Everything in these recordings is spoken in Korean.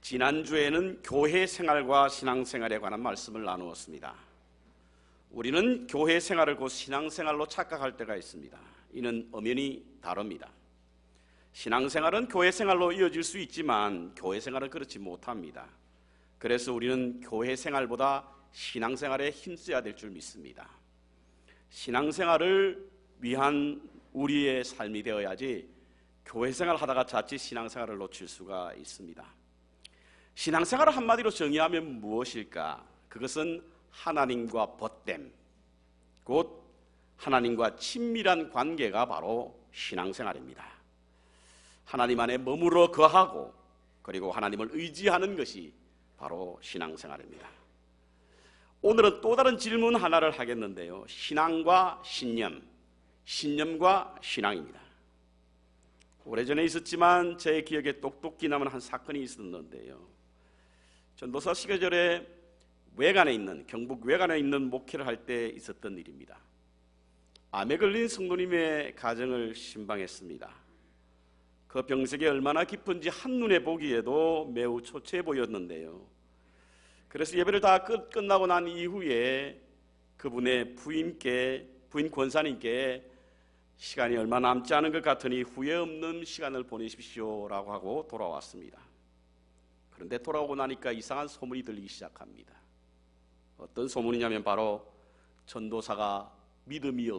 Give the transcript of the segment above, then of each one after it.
지난주에는 교회 생활과 신앙생활에 관한 말씀을 나누었습니다. 우리는 교회 생활을 곧 신앙생활로 착각할 때가 있습니다. 이는 엄연히 다릅니다. 신앙생활은 교회 생활로 이어질 수 있지만 교회 생활은 그렇지 못합니다. 그래서 우리는 교회 생활보다 신앙생활에 힘써야 될 줄 믿습니다. 신앙생활을 위한 우리의 삶이 되어야지 교회 생활 하다가 자칫 신앙생활을 놓칠 수가 있습니다. 신앙생활을 한마디로 정의하면 무엇일까? 그것은 하나님과 벗됨, 곧 하나님과 친밀한 관계가 바로 신앙생활입니다. 하나님 안에 머무러 거하고 그리고 하나님을 의지하는 것이 바로 신앙생활입니다. 오늘은 또 다른 질문 하나를 하겠는데요. 신앙과 신념, 신념과 신앙입니다. 오래전에 있었지만 제 기억에 똑똑히 남은 한 사건이 있었는데요. 전도사 시계절에 경북 외관에 있는 목회를 할 때 있었던 일입니다. 암에 걸린 성도님의 가정을 신방했습니다. 그 병색이 얼마나 깊은지 한눈에 보기에도 매우 초췌해 보였는데요. 그래서 예배를 다 끝나고 난 이후에 그분의 부인 권사님께 시간이 얼마 남지 않은 것 같으니 후회 없는 시간을 보내십시오라고 하고 돌아왔습니다. 그런데 돌아오고 나니까 이상한 소문이 들리기 시작합니다. 어떤 소문이냐면 바로 전도사가 믿음이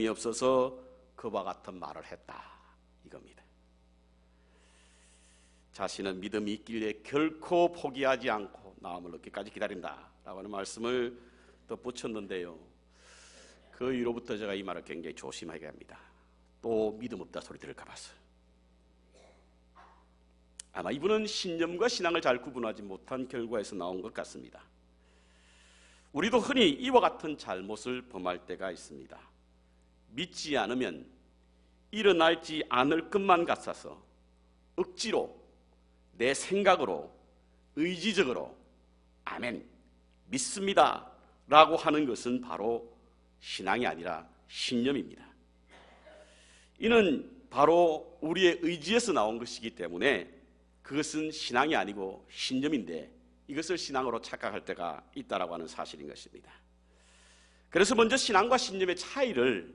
없어서 그와 같은 말을 했다, 이겁니다. 자신은 믿음이 있길래 결코 포기하지 않고 나음을 얻기까지 기다린다라고 하는 말씀을 덧붙였는데요. 그 이후로부터 제가 이 말을 굉장히 조심하게 합니다. 또 믿음 없다 소리 들을까 봐서. 아마 이분은 신념과 신앙을 잘 구분하지 못한 결과에서 나온 것 같습니다. 우리도 흔히 이와 같은 잘못을 범할 때가 있습니다. 믿지 않으면 일어나지 않을 것만 같아서 억지로 내 생각으로 의지적으로 아멘, 믿습니다 라고 하는 것은 바로 신앙이 아니라 신념입니다. 이는 바로 우리의 의지에서 나온 것이기 때문에 그것은 신앙이 아니고 신념인데 이것을 신앙으로 착각할 때가 있다라고 하는 사실인 것입니다. 그래서 먼저 신앙과 신념의 차이를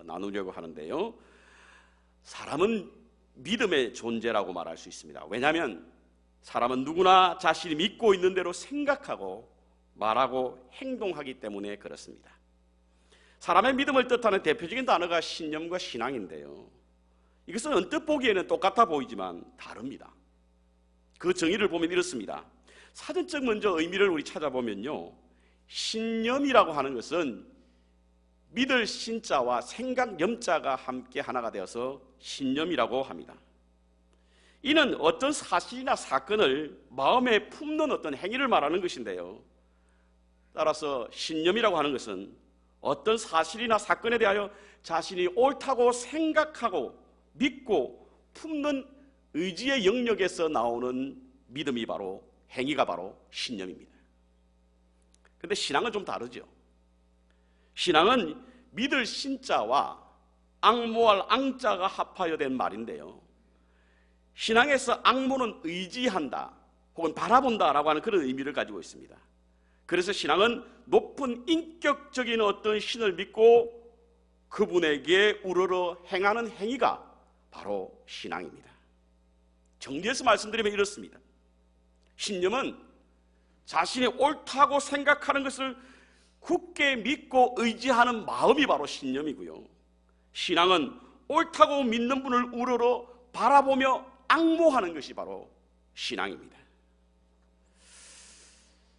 나누려고 하는데요. 사람은 믿음의 존재라고 말할 수 있습니다. 왜냐하면 사람은 누구나 자신이 믿고 있는 대로 생각하고 말하고 행동하기 때문에 그렇습니다. 사람의 믿음을 뜻하는 대표적인 단어가 신념과 신앙인데요. 이것은 언뜻 보기에는 똑같아 보이지만 다릅니다. 그 정의를 보면 이렇습니다. 사전적 먼저 의미를 우리 찾아보면요, 신념이라고 하는 것은 믿을 신자와 생각 염자가 함께 하나가 되어서 신념이라고 합니다. 이는 어떤 사실이나 사건을 마음에 품는 어떤 행위를 말하는 것인데요. 따라서 신념이라고 하는 것은 어떤 사실이나 사건에 대하여 자신이 옳다고 생각하고 믿고 품는 의지의 영역에서 나오는 믿음이 바로, 행위가 바로 신념입니다. 그런데 신앙은 좀 다르죠. 신앙은 믿을 신자와 앙모할 앙자가 합하여 된 말인데요. 신앙에서 앙모는 의지한다 혹은 바라본다라고 하는 그런 의미를 가지고 있습니다. 그래서 신앙은 높은 인격적인 어떤 신을 믿고 그분에게 우러러 행하는 행위가 바로 신앙입니다. 정리해서 말씀드리면 이렇습니다. 신념은 자신이 옳다고 생각하는 것을 굳게 믿고 의지하는 마음이 바로 신념이고요. 신앙은 옳다고 믿는 분을 우러러 바라보며 앙모하는 것이 바로 신앙입니다.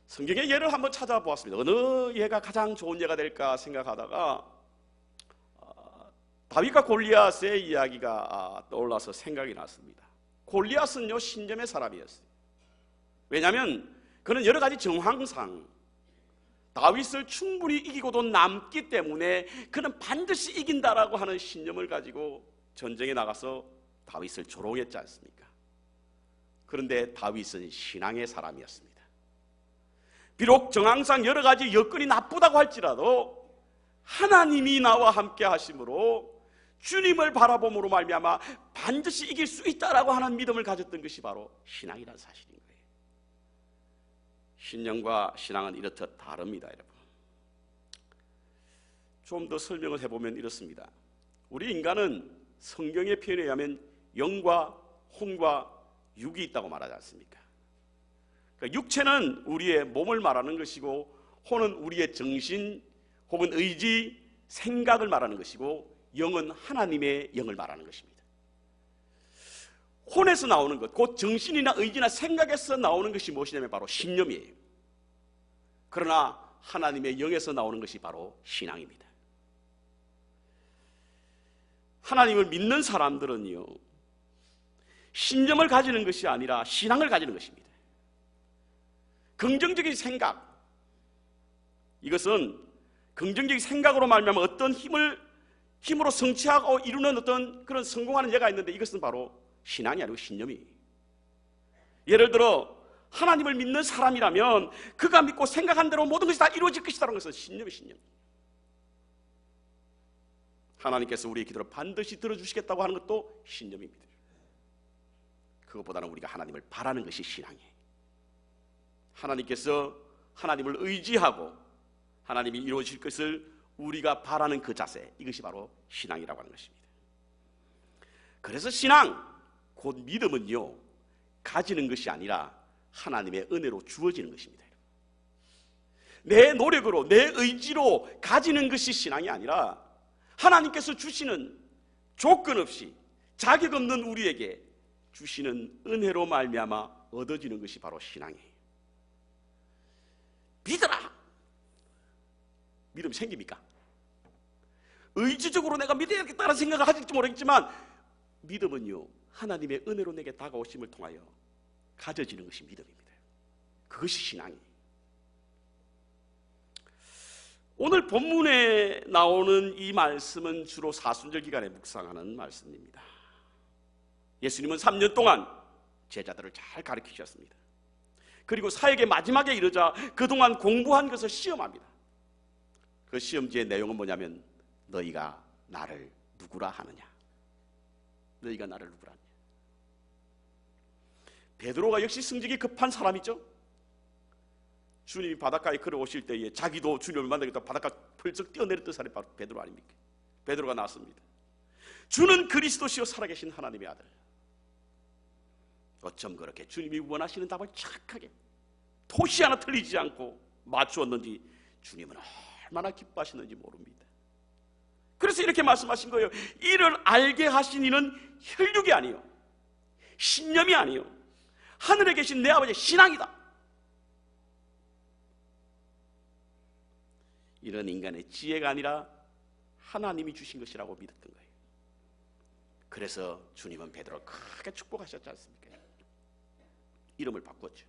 성경의 예를 한번 찾아보았습니다. 어느 예가 가장 좋은 예가 될까 생각하다가 다윗과 골리앗의 이야기가 떠올라서 생각이 났습니다. 골리앗은요, 신념의 사람이었어요. 왜냐하면 그는 여러 가지 정황상 다윗을 충분히 이기고도 남기 때문에 그는 반드시 이긴다라고 하는 신념을 가지고 전쟁에 나가서 다윗을 조롱했지 않습니까? 그런데 다윗은 신앙의 사람이었습니다. 비록 정황상 여러 가지 여건이 나쁘다고 할지라도 하나님이 나와 함께 하심으로 주님을 바라봄으로 말미암아 반드시 이길 수 있다라고 하는 믿음을 가졌던 것이 바로 신앙이라는 사실인 거예요. 신령과 신앙은 이렇듯 다릅니다, 여러분. 좀 더 설명을 해보면 이렇습니다. 우리 인간은 성경의 표현에 의하면 영과 혼과 육이 있다고 말하지 않습니까? 그러니까 육체는 우리의 몸을 말하는 것이고 혼은 우리의 정신 혹은 의지, 생각을 말하는 것이고 영은 하나님의 영을 말하는 것입니다. 혼에서 나오는 것, 곧 정신이나 의지나 생각에서 나오는 것이 무엇이냐면 바로 신념이에요. 그러나 하나님의 영에서 나오는 것이 바로 신앙입니다. 하나님을 믿는 사람들은요, 신념을 가지는 것이 아니라 신앙을 가지는 것입니다. 긍정적인 생각, 이것은 긍정적인 생각으로 말미암아 어떤 힘으로 성취하고 이루는 어떤 그런 성공하는 예가 있는데, 이것은 바로 신앙이 아니고 신념이에요. 예를 들어 하나님을 믿는 사람이라면 그가 믿고 생각한 대로 모든 것이 다 이루어질 것이라는 것은 신념이 신념. 하나님께서 우리의 기도를 반드시 들어주시겠다고 하는 것도 신념입니다. 그것보다는 우리가 하나님을 바라는 것이 신앙이에요. 하나님께서 하나님을 의지하고 하나님이 이루어질 것을 우리가 바라는 그 자세, 이것이 바로 신앙이라고 하는 것입니다. 그래서 신앙, 곧 믿음은요, 가지는 것이 아니라 하나님의 은혜로 주어지는 것입니다. 내 노력으로, 내 의지로 가지는 것이 신앙이 아니라 하나님께서 주시는 조건 없이 자격 없는 우리에게 주시는 은혜로 말미암아 얻어지는 것이 바로 신앙이에요. 믿어라! 믿음이 생깁니까? 의지적으로 내가 믿어야겠다는 생각을 하실지 모르겠지만 믿음은요, 하나님의 은혜로 내게 다가오심을 통하여 가져지는 것이 믿음입니다. 그것이 신앙이에요. 오늘 본문에 나오는 이 말씀은 주로 사순절 기간에 묵상하는 말씀입니다. 예수님은 3년 동안 제자들을 잘 가르치셨습니다. 그리고 사역의 마지막에 이르자 그동안 공부한 것을 시험합니다. 그 시험지의 내용은 뭐냐면 너희가 나를 누구라 하느냐. 너희가 나를 누구라 하느냐. 베드로가 역시 성질이 급한 사람이죠. 주님이 바닷가에 걸어오실 때에 자기도 주님을 만나겠다 바닷가 펄쩍 뛰어내렸던 사람이 바로 베드로 아닙니까? 베드로가 나왔습니다. 주는 그리스도시요 살아계신 하나님의 아들. 어쩜 그렇게 주님이 원하시는 답을 착하게 토시 하나 틀리지 않고 맞추었는지 주님은 얼마나 기뻐하시는지 모릅니다. 그래서 이렇게 말씀하신 거예요. 이를 알게 하신 이는 혈육이 아니요 신념이 아니요 하늘에 계신 내 아버지의 신앙이다. 이런 인간의 지혜가 아니라 하나님이 주신 것이라고 믿었던 거예요. 그래서 주님은 베드로를 크게 축복하셨지 않습니까? 이름을 바꿨죠.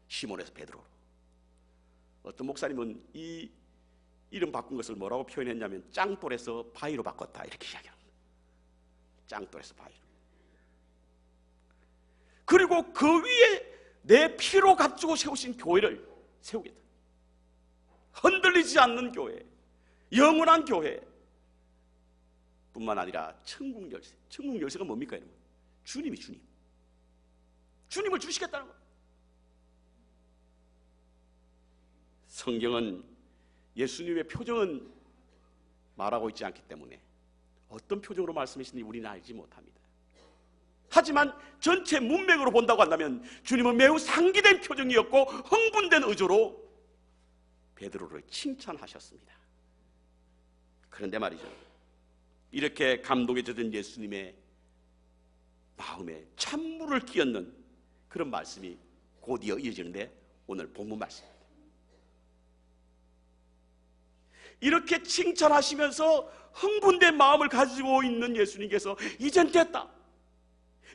시몬에서 베드로로. 어떤 목사님은 이 이름 바꾼 것을 뭐라고 표현했냐면 짱돌에서 바위로 바꿨다 이렇게 이야기합니다. 짱돌에서 바위로. 그리고 그 위에 내 피로 갖추고 세우신 교회를 세우겠다. 흔들리지 않는 교회, 영원한 교회 뿐만 아니라 천국 열쇠. 천국 열쇠가 뭡니까 여러분? 주님이 주님을 주시겠다는 거예요. 성경은 예수님의 표정은 말하고 있지 않기 때문에 어떤 표정으로 말씀하시는지 우리는 알지 못합니다. 하지만 전체 문맥으로 본다고 한다면 주님은 매우 상기된 표정이었고 흥분된 의조로 베드로를 칭찬하셨습니다. 그런데 말이죠, 이렇게 감동에 젖은 예수님의 마음에 찬물을 끼얹는 그런 말씀이 곧이어 이어지는데 오늘 본문 말씀입니다. 이렇게 칭찬하시면서 흥분된 마음을 가지고 있는 예수님께서 이젠 됐다,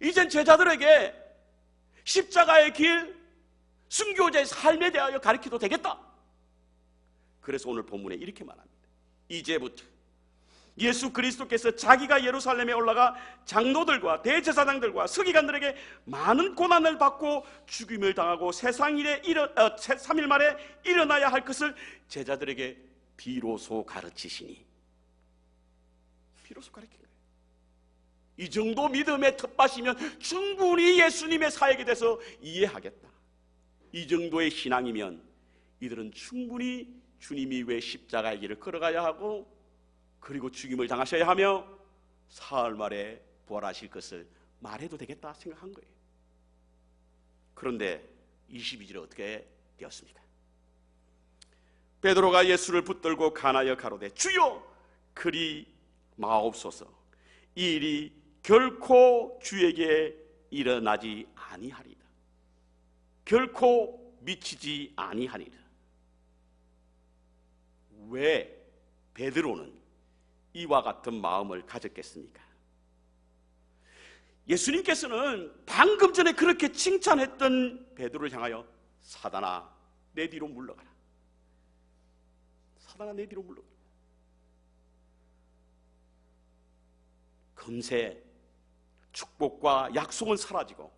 이젠 제자들에게 십자가의 길, 순교자의 삶에 대하여 가르쳐도 되겠다. 그래서 오늘 본문에 이렇게 말합니다. 이제부터 예수 그리스도께서 자기가 예루살렘에 올라가 장로들과 대제사장들과 서기관들에게 많은 고난을 받고 죽임을 당하고 3일 만에 일어나야 할 것을 제자들에게 비로소 가르치시니. 비로소 가르친 거예요. 이 정도 믿음의 텃밭이면 충분히 예수님의 사역에 대해서 이해하겠다. 이 정도의 신앙이면 이들은 충분히 주님이 왜 십자가의 길을 걸어가야 하고 그리고 죽임을 당하셔야 하며 사흘 만에 부활하실 것을 말해도 되겠다 생각한 거예요. 그런데 22절에 어떻게 되었습니까? 베드로가 예수를 붙들고 간하여 가로되 주여 그리 마옵소서. 이 일이 결코 주에게 일어나지 아니하리라. 결코 미치지 아니하리라. 왜 베드로는 이와 같은 마음을 가졌겠습니까? 예수님께서는 방금 전에 그렇게 칭찬했던 베드로를 향하여 사단아 내 뒤로 물러가라. 사단아 내 뒤로 물러가라. 금세 축복과 약속은 사라지고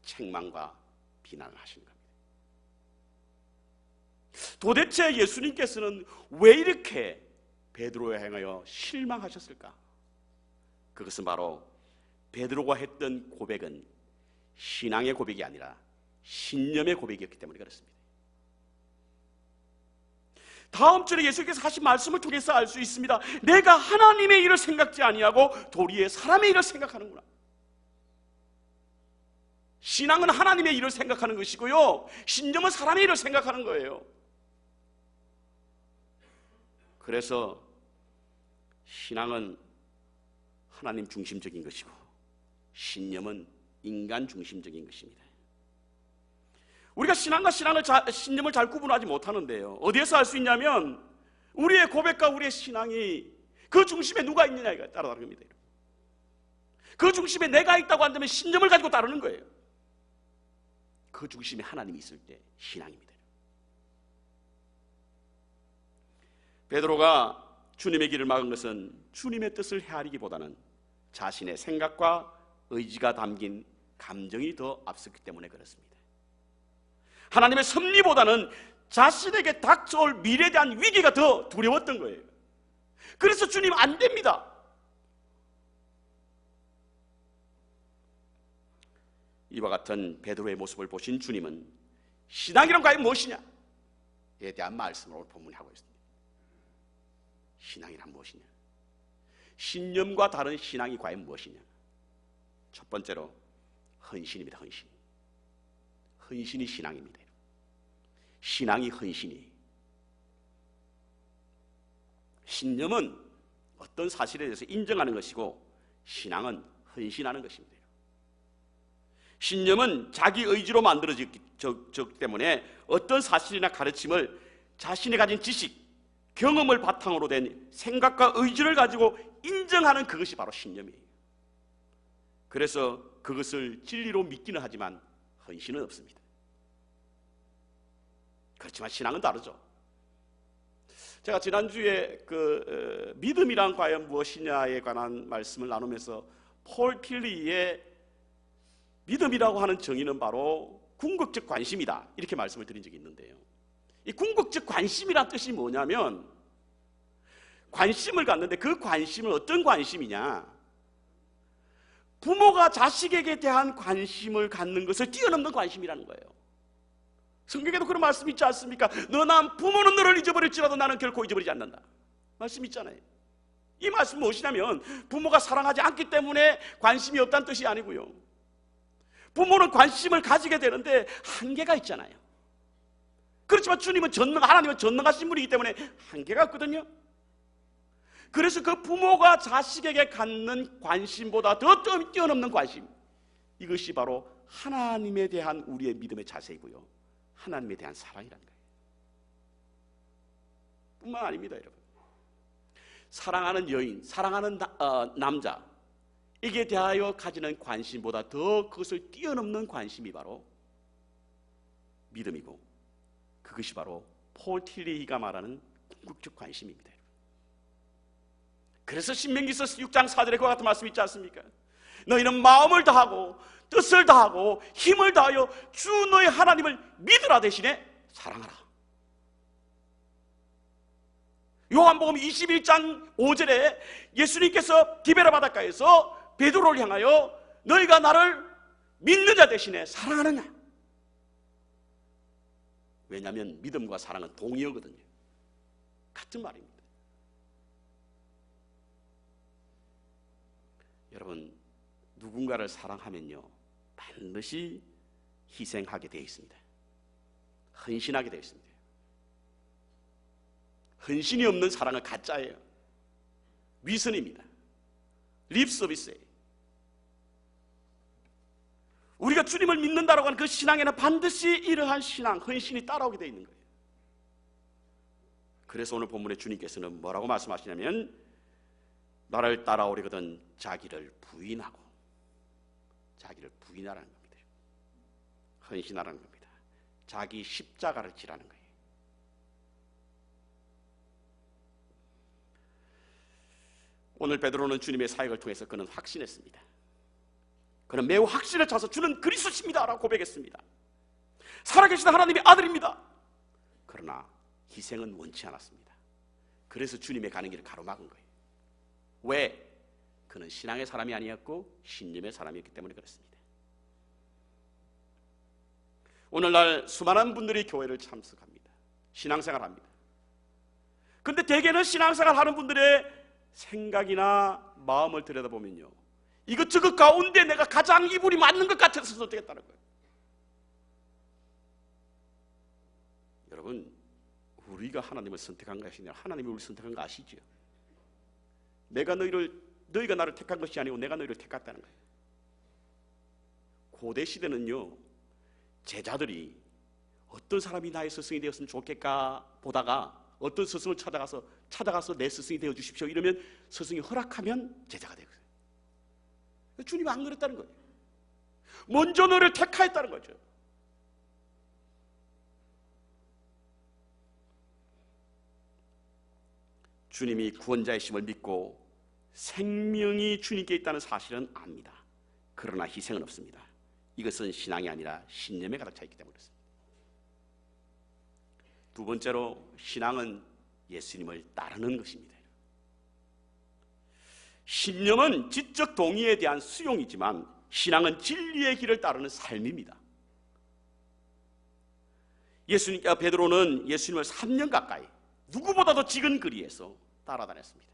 책망과 비난을 하신 겁니다. 도대체 예수님께서는 왜 이렇게 베드로에 향하여 실망하셨을까? 그것은 바로 베드로가 했던 고백은 신앙의 고백이 아니라 신념의 고백이었기 때문에 그렇습니다. 다음 절에 예수께서 하신 말씀을 통해서 알 수 있습니다. 내가 하나님의 일을 생각지 아니하고 도리어 사람의 일을 생각하는구나. 신앙은 하나님의 일을 생각하는 것이고요, 신념은 사람의 일을 생각하는 거예요. 그래서 신앙은 하나님 중심적인 것이고 신념은 인간 중심적인 것입니다. 우리가 신앙과 신념을 잘 구분하지 못하는데요, 어디에서 알 수 있냐면 우리의 고백과 우리의 신앙이 그 중심에 누가 있느냐에 따라 다른 겁니다. 그 중심에 내가 있다고 한다면 신념을 가지고 따르는 거예요. 그 중심에 하나님이 있을 때 신앙입니다. 베드로가 주님의 길을 막은 것은 주님의 뜻을 헤아리기보다는 자신의 생각과 의지가 담긴 감정이 더 앞섰기 때문에 그렇습니다. 하나님의 섭리보다는 자신에게 닥쳐올 미래에 대한 위기가 더 두려웠던 거예요. 그래서 주님 안 됩니다. 이와 같은 베드로의 모습을 보신 주님은 신앙이란 과연 무엇이냐에 대한 말씀을 오늘 본문에 하고 있습니다. 신앙이란 무엇이냐? 신념과 다른 신앙이 과연 무엇이냐? 첫 번째로 헌신입니다. 헌신. 헌신이 신앙입니다. 신앙이 헌신이. 신념은 어떤 사실에 대해서 인정하는 것이고 신앙은 헌신하는 것입니다. 신념은 자기 의지로 만들어졌기 때문에 어떤 사실이나 가르침을 자신이 가진 지식, 경험을 바탕으로 된 생각과 의지를 가지고 인정하는 그것이 바로 신념이에요. 그래서 그것을 진리로 믿기는 하지만 헌신은 없습니다. 그렇지만 신앙은 다르죠. 제가 지난주에 믿음이란 과연 무엇이냐에 관한 말씀을 나누면서 폴 틸리의 믿음이라고 하는 정의는 바로 궁극적 관심이다 이렇게 말씀을 드린 적이 있는데요, 이 궁극적 관심이란 뜻이 뭐냐면 관심을 갖는데 그 관심은 어떤 관심이냐, 부모가 자식에게 대한 관심을 갖는 것을 뛰어넘는 관심이라는 거예요. 성경에도 그런 말씀 있지 않습니까? 부모는 너를 잊어버릴지라도 나는 결코 잊어버리지 않는다 말씀 있잖아요. 이 말씀 무엇이냐면 부모가 사랑하지 않기 때문에 관심이 없다는 뜻이 아니고요, 부모는 관심을 가지게 되는데 한계가 있잖아요. 그렇지만 주님은 하나님은 전능하신 분이기 때문에 한계가 없거든요. 그래서 그 부모가 자식에게 갖는 관심보다 더 뛰어넘는 관심, 이것이 바로 하나님에 대한 우리의 믿음의 자세이고요, 하나님에 대한 사랑이라는 거예요. 뿐만 아닙니다, 여러분. 사랑하는 여인, 사랑하는 남자, 이게 대하여 가지는 관심보다 더 그것을 뛰어넘는 관심이 바로 믿음이고, 그것이 바로 폴 틸리가 말하는 궁극적 관심입니다. 그래서 신명기서 6장 4절에 그와 같은 말씀이 있지 않습니까? 너희는 마음을 다하고 뜻을 다하고 힘을 다하여 주 너의 하나님을 믿으라 대신에 사랑하라. 요한복음 21장 5절에 예수님께서 디베라 바닷가에서 베드로를 향하여 너희가 나를 믿는 자 대신에 사랑하느냐? 왜냐하면 믿음과 사랑은 동의어거든요. 같은 말입니다. 여러분, 누군가를 사랑하면요 반드시 희생하게 되어 있습니다. 헌신하게 되어 있습니다. 헌신이 없는 사랑은 가짜예요. 위선입니다. 립서비스예요. 우리가 주님을 믿는다라고 하는 그 신앙에는 반드시 이러한 신앙, 헌신이 따라오게 되어 있는 거예요. 그래서 오늘 본문에 주님께서는 뭐라고 말씀하시냐면 나를 따라오려거든 자기를 부인하고, 자기를 부인하라는 겁니다. 헌신하라는 겁니다. 자기 십자가를 지라는 거예요. 오늘 베드로는 주님의 사역을 통해서 그는 확신했습니다. 그는 매우 확신을 차서 주는 그리스도십니다 라고 고백했습니다. 살아계신 하나님의 아들입니다. 그러나 희생은 원치 않았습니다. 그래서 주님의 가는 길을 가로막은 거예요. 왜? 그는 신앙의 사람이 아니었고 신념의 사람이었기 때문에 그렇습니다. 오늘날 수많은 분들이 교회를 참석합니다. 신앙생활합니다. 그런데 대개는 신앙생활 하는 분들의 생각이나 마음을 들여다보면요, 이것저것 가운데 내가 가장 이불이 맞는 것 같아서 선택했다는 거예요. 여러분, 우리가 하나님을 선택한 것이 아니라 하나님이 우리를 선택한 거 아시죠? 너희가 나를 택한 것이 아니고 내가 너희를 택했다는 거예요. 고대 시대는요, 제자들이 어떤 사람이 나의 스승이 되었으면 좋겠까 보다가 어떤 스승을 찾아가서 내 스승이 되어 주십시오 이러면 스승이 허락하면 제자가 되거든요. 주님은 안 그랬다는 거예요. 먼저 너를 택하였다는 거죠. 주님이 구원자이심을 믿고 생명이 주님께 있다는 사실은 압니다. 그러나 희생은 없습니다. 이것은 신앙이 아니라 신념에 가득 차 있기 때문에 그렇습니다. 두 번째로, 신앙은 예수님을 따르는 것입니다. 신념은 지적 동의에 대한 수용이지만 신앙은 진리의 길을 따르는 삶입니다. 베드로는 예수님을 3년 가까이 누구보다도 지근 거리에서 따라다녔습니다.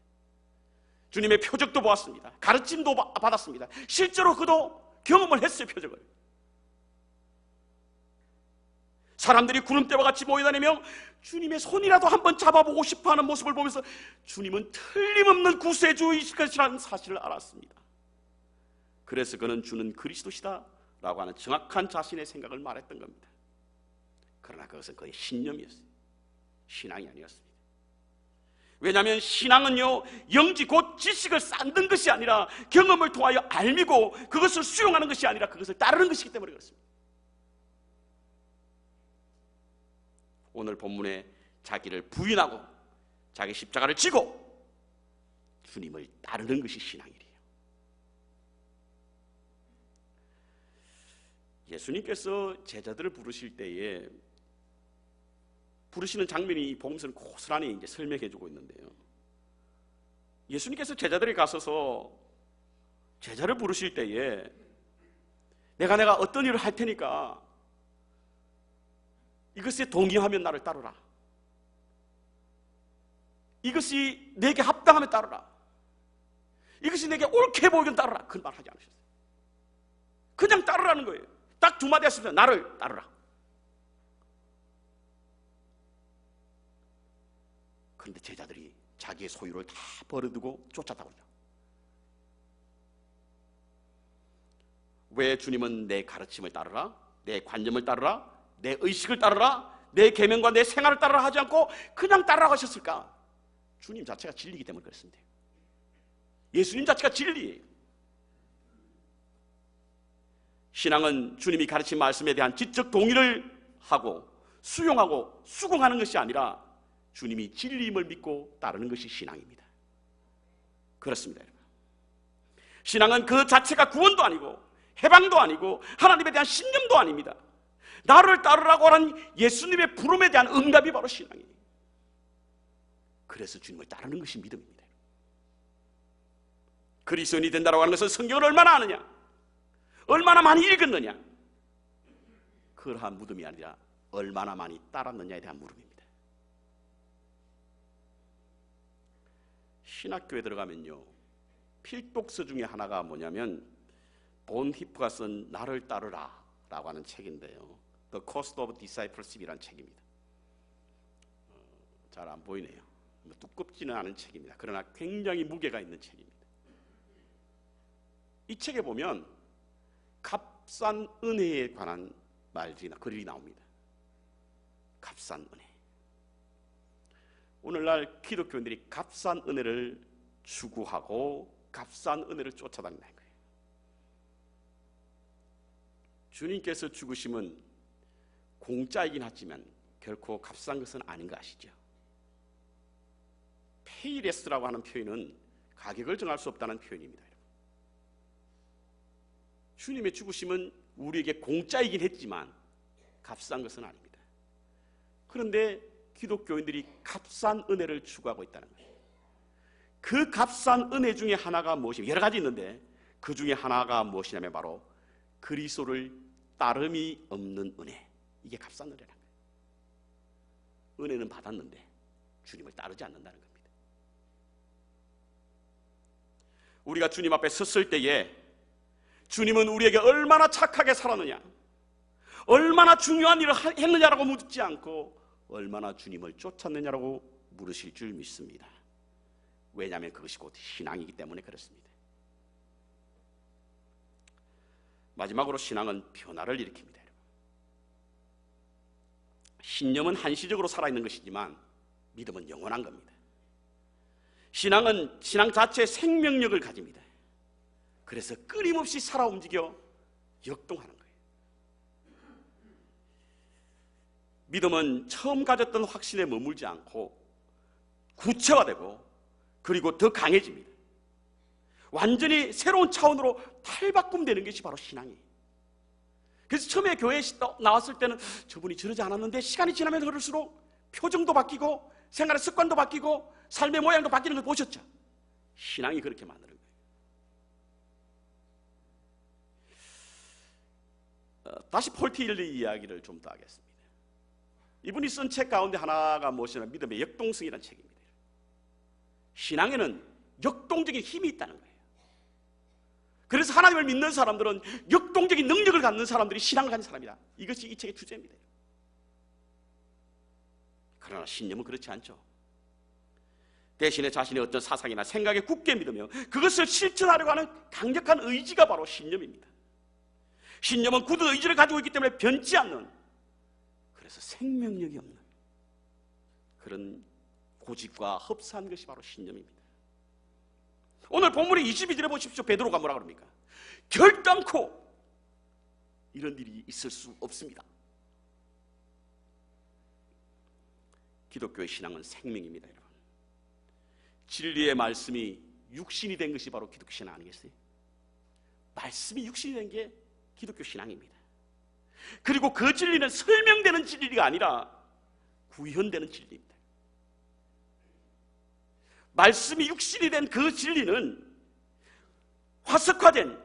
주님의 표적도 보았습니다. 가르침도 받았습니다. 실제로 그도 경험을 했어요. 표적을. 사람들이 구름대와 같이 모여다니며 주님의 손이라도 한번 잡아보고 싶어하는 모습을 보면서 주님은 틀림없는 구세주이실 것이라는 사실을 알았습니다. 그래서 그는 주는 그리스도시다 라고 하는 정확한 자신의 생각을 말했던 겁니다. 그러나 그것은 그의 신념이었어요. 신앙이 아니었습니다. 왜냐하면 신앙은요, 영지 곧 지식을 쌓는 것이 아니라 경험을 통하여 알미고 그것을 수용하는 것이 아니라 그것을 따르는 것이기 때문에 그렇습니다. 오늘 본문에 자기를 부인하고 자기 십자가를 지고 주님을 따르는 것이 신앙이래요. 예수님께서 제자들을 부르실 때에 부르시는 장면이 복음서는 고스란히 이제 설명해주고 있는데요. 예수님께서 제자들이 가서서 제자를 부르실 때에 내가 어떤 일을 할 테니까 이것에 동의하면 나를 따르라. 이것이 내게 합당하면 따르라. 이것이 내게 옳게 보이면 따르라. 그런 말 하지 않으셨어요. 그냥 따르라는 거예요. 딱 두 마디 했습니다. 나를 따르라. 그런데 제자들이 자기의 소유를 다 버려두고 쫓아다니다. 왜 주님은 내 가르침을 따르라, 내 관념을 따르라, 내 의식을 따르라, 내 계명과 내 생활을 따르라 하지 않고 그냥 따르라고 하셨을까? 주님 자체가 진리이기 때문에 그렇습니다. 예수님 자체가 진리예요. 신앙은 주님이 가르친 말씀에 대한 지적 동의를 하고 수용하고 수긍하는 것이 아니라 주님이 진리임을 믿고 따르는 것이 신앙입니다. 그렇습니다, 여러분. 신앙은 그 자체가 구원도 아니고 해방도 아니고 하나님에 대한 신념도 아닙니다. 나를 따르라고 하는 예수님의 부름에 대한 응답이 바로 신앙이에요. 그래서 주님을 따르는 것이 믿음입니다. 그리스도인이 된다고 하는 것은 성경을 얼마나 아느냐, 얼마나 많이 읽었느냐, 그러한 물음이 아니라 얼마나 많이 따랐느냐에 대한 물음입니다. 신학교에 들어가면요, 필독서 중에 하나가 뭐냐면 본 히프가 쓴 나를 따르라 라고 하는 책인데요, The Cost of Discipleship이라는 책입니다. 잘 안 보이네요. 두껍지는 않은 책입니다. 그러나 굉장히 무게가 있는 책입니다. 이 책에 보면 값싼 은혜에 관한 말들이나 글이 나옵니다. 값싼 은혜. 오늘날 기독교인들이 값싼 은혜를 추구하고 값싼 은혜를 쫓아다닌다는 거예요. 주님께서 죽으심은 공짜이긴 하지만 결코 값싼 것은 아닌 거 아시죠? 페이레스라고 하는 표현은 가격을 정할 수 없다는 표현입니다. 주님의 죽으심은 우리에게 공짜이긴 했지만 값싼 것은 아닙니다. 그런데 기독교인들이 값싼 은혜를 추구하고 있다는 거예요. 그 값싼 은혜 중에 하나가 무엇이냐, 여러 가지 있는데 그 중에 하나가 무엇이냐면 바로 그리스도를 따름이 없는 은혜. 이게 값싼 은혜라는 거예요. 은혜는 받았는데 주님을 따르지 않는다는 겁니다. 우리가 주님 앞에 섰을 때에 주님은 우리에게 얼마나 착하게 살았느냐, 얼마나 중요한 일을 했느냐라고 묻지 않고 얼마나 주님을 쫓았느냐라고 물으실 줄 믿습니다. 왜냐하면 그것이 곧 신앙이기 때문에 그렇습니다. 마지막으로 신앙은 변화를 일으킵니다. 신념은 한시적으로 살아있는 것이지만 믿음은 영원한 겁니다. 신앙은 신앙 자체의 생명력을 가집니다. 그래서 끊임없이 살아 움직여 역동하는 거예요. 믿음은 처음 가졌던 확신에 머물지 않고 구체화되고 그리고 더 강해집니다. 완전히 새로운 차원으로 탈바꿈되는 것이 바로 신앙이에요. 그래서 처음에 교회에 나왔을 때는 저분이 저러지 않았는데 시간이 지나면 흐를수록 표정도 바뀌고 생활의 습관도 바뀌고 삶의 모양도 바뀌는 걸 보셨죠? 신앙이 그렇게 만드는 거예요. 다시 폴 티일리 이야기를 좀 더 하겠습니다. 이분이 쓴 책 가운데 하나가 무엇이냐면 믿음의 역동성이라는 책입니다. 신앙에는 역동적인 힘이 있다는 거예요. 그래서 하나님을 믿는 사람들은 역동적인 능력을 갖는 사람들이 신앙을 가진 사람이다. 이것이 이 책의 주제입니다. 그러나 신념은 그렇지 않죠. 대신에 자신의 어떤 사상이나 생각에 굳게 믿으며 그것을 실천하려고 하는 강력한 의지가 바로 신념입니다. 신념은 굳은 의지를 가지고 있기 때문에 변치 않는, 그래서 생명력이 없는 그런 고집과 흡사한 것이 바로 신념입니다. 오늘 본문의 22절에 보십시오. 베드로가 뭐라 그럽니까? 결단코 이런 일이 있을 수 없습니다. 기독교의 신앙은 생명입니다, 여러분. 진리의 말씀이 육신이 된 것이 바로 기독교 신앙 아니겠어요? 말씀이 육신이 된 게 기독교 신앙입니다. 그리고 그 진리는 설명되는 진리가 아니라 구현되는 진리입니다. 말씀이 육신이 된 그 진리는 화석화된,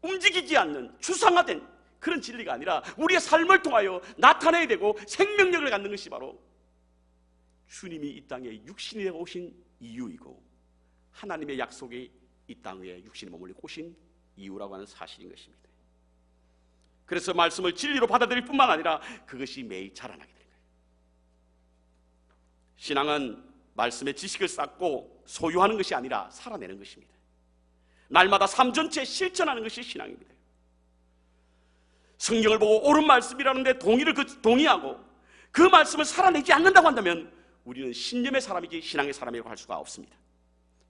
움직이지 않는, 추상화된 그런 진리가 아니라 우리의 삶을 통하여 나타내야 되고 생명력을 갖는 것이 바로 주님이 이 땅에 육신이 되어 오신 이유이고 하나님의 약속이 이 땅에 육신이 머물러 오신 이유라고 하는 사실인 것입니다. 그래서 말씀을 진리로 받아들일 뿐만 아니라 그것이 매일 자라나게 되는 거예요. 신앙은 말씀의 지식을 쌓고 소유하는 것이 아니라 살아내는 것입니다. 날마다 삶 전체에 실천하는 것이 신앙입니다. 성경을 보고 옳은 말씀이라는데 동의하고 그 말씀을 살아내지 않는다고 한다면 우리는 신념의 사람이지 신앙의 사람이라고 할 수가 없습니다.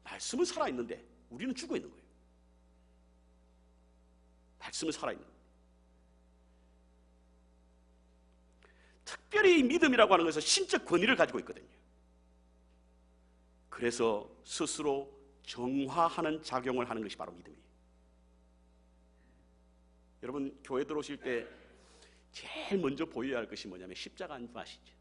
말씀은 살아있는데 우리는 죽어있는 거예요. 말씀은 살아있는 거예요. 특별히 믿음이라고 하는 것은 신적 권위를 가지고 있거든요. 그래서 스스로 정화하는 작용을 하는 것이 바로 믿음이에요. 여러분 교회 들어오실 때 제일 먼저 보여야 할 것이 뭐냐면 십자가 안부 아시죠?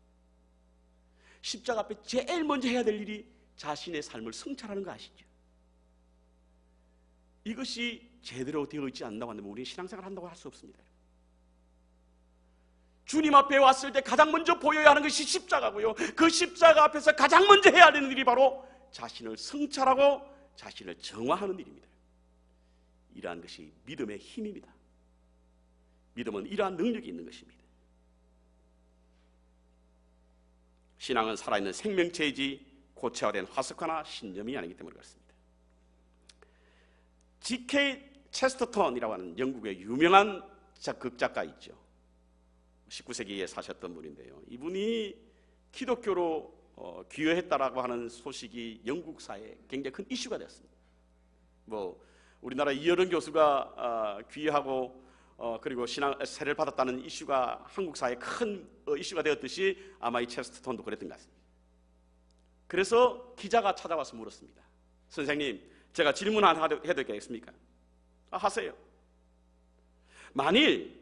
십자가 앞에 제일 먼저 해야 될 일이 자신의 삶을 성찰하는 거 아시죠? 이것이 제대로 되어 있지 않는다고 한다면 우리는 신앙생활을 한다고 할 수 없습니다. 주님 앞에 왔을 때 가장 먼저 보여야 하는 것이 십자가고요, 그 십자가 앞에서 가장 먼저 해야 되는 일이 바로 자신을 성찰하고 자신을 정화하는 일입니다. 이러한 것이 믿음의 힘입니다. 믿음은 이러한 능력이 있는 것입니다. 신앙은 살아있는 생명체이지 고체화된 화석화나 신념이 아니기 때문에 그렇습니다. G.K. 체스터턴이라고 하는 영국의 유명한 극작가 있죠. 19세기에 사셨던 분인데요. 이분이 기독교로 귀화했다라고 하는 소식이 영국 사회에 굉장히 큰 이슈가 되었습니다. 우리나라 이여론 교수가 귀화하고 그리고 신앙 세례를 받았다는 이슈가 한국 사회에 큰 이슈가 되었듯이 아마 이 체스터턴도 그랬던 것 같습니다. 그래서 기자가 찾아와서 물었습니다. 선생님, 제가 질문 하나 해도 되겠습니까? 하세요. 만일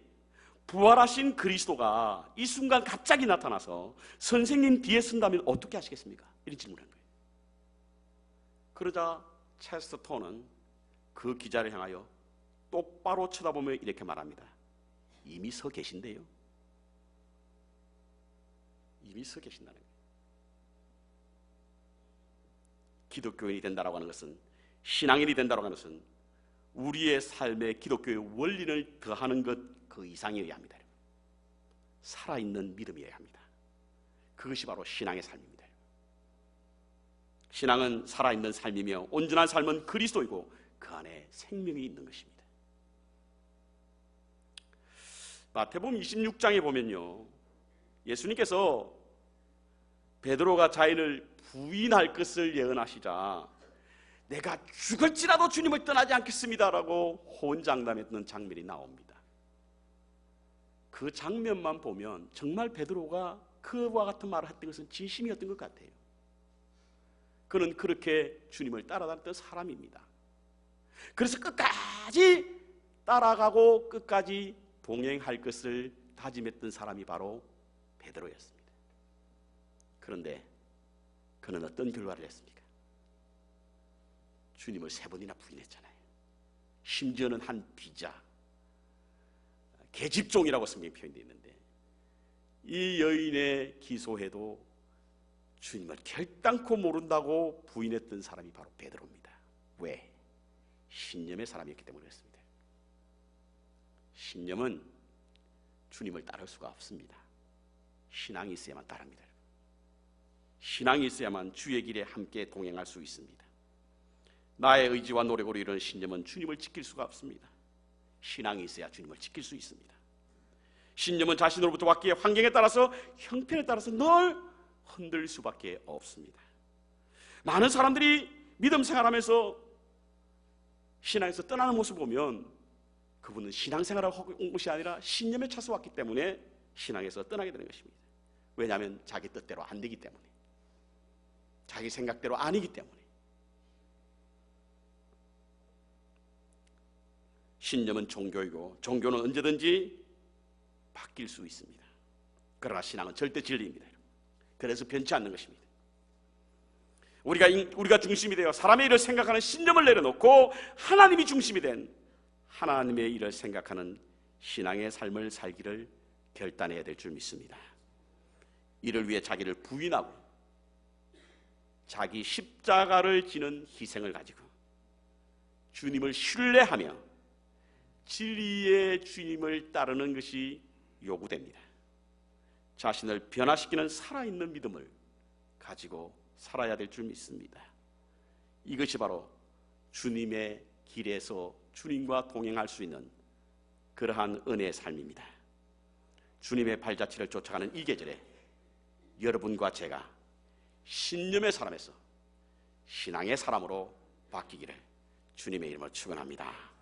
부활하신 그리스도가 이 순간 갑자기 나타나서 선생님 뒤에 쓴다면 어떻게 하시겠습니까? 이런 질문을 한 거예요. 그러자 체스터턴은 그 기자를 향하여 똑바로 쳐다보며 이렇게 말합니다. 이미 서 계신데요. 이미 서 계신다는 거예요. 기독교인이 된다라고 하는 것은, 신앙인이 된다라고 하는 것은 우리의 삶에 기독교의 원리를 더하는 것 그 이상이어야 합니다. 살아있는 믿음이어야 합니다. 그것이 바로 신앙의 삶입니다. 신앙은 살아있는 삶이며 온전한 삶은 그리스도이고 그 안에 생명이 있는 것입니다. 마태복음 26장에 보면요, 예수님께서 베드로가 자기를 부인할 것을 예언하시자 내가 죽을지라도 주님을 떠나지 않겠습니다라고 호언장담했던 장면이 나옵니다. 그 장면만 보면 정말 베드로가 그와 같은 말을 했던 것은 진심이었던 것 같아요. 그는 그렇게 주님을 따라다녔던 사람입니다. 그래서 끝까지 따라가고 끝까지 동행할 것을 다짐했던 사람이 바로 베드로였습니다. 그런데 그는 어떤 결과를 했습니까? 주님을 3번이나 부인했잖아요. 심지어는 한 비자, 계집종이라고 성경에 표현되어 있는데 이 여인의 기소해도 주님을 결단코 모른다고 부인했던 사람이 바로 베드로입니다. 왜? 신념의 사람이었기 때문에 그렇습니다. 신념은 주님을 따를 수가 없습니다. 신앙이 있어야만 따릅니다. 신앙이 있어야만 주의 길에 함께 동행할 수 있습니다. 나의 의지와 노력으로 이루는 신념은 주님을 지킬 수가 없습니다. 신앙이 있어야 주님을 지킬 수 있습니다. 신념은 자신으로부터 왔기에 환경에 따라서, 형편에 따라서 늘 흔들릴 수밖에 없습니다. 많은 사람들이 믿음 생활하면서 신앙에서 떠나는 모습을 보면 그분은 신앙생활을 하고 온 것이 아니라 신념에 차서 왔기 때문에 신앙에서 떠나게 되는 것입니다. 왜냐하면 자기 뜻대로 안 되기 때문에, 자기 생각대로 아니기 때문에. 신념은 종교이고 종교는 언제든지 바뀔 수 있습니다. 그러나 신앙은 절대 진리입니다. 그래서 변치 않는 것입니다. 우리가 중심이 되어 사람의 일을 생각하는 신념을 내려놓고 하나님이 중심이 된 하나님의 일을 생각하는 신앙의 삶을 살기를 결단해야 될 줄 믿습니다. 이를 위해 자기를 부인하고 자기 십자가를 지는 희생을 가지고 주님을 신뢰하며 진리의 주님을 따르는 것이 요구됩니다. 자신을 변화시키는 살아있는 믿음을 가지고 살아야 될 줄 믿습니다. 이것이 바로 주님의 길에서 주님과 동행할 수 있는 그러한 은혜의 삶입니다. 주님의 발자취를 쫓아가는 이 계절에 여러분과 제가 신념의 사람에서 신앙의 사람으로 바뀌기를 주님의 이름으로 축원합니다.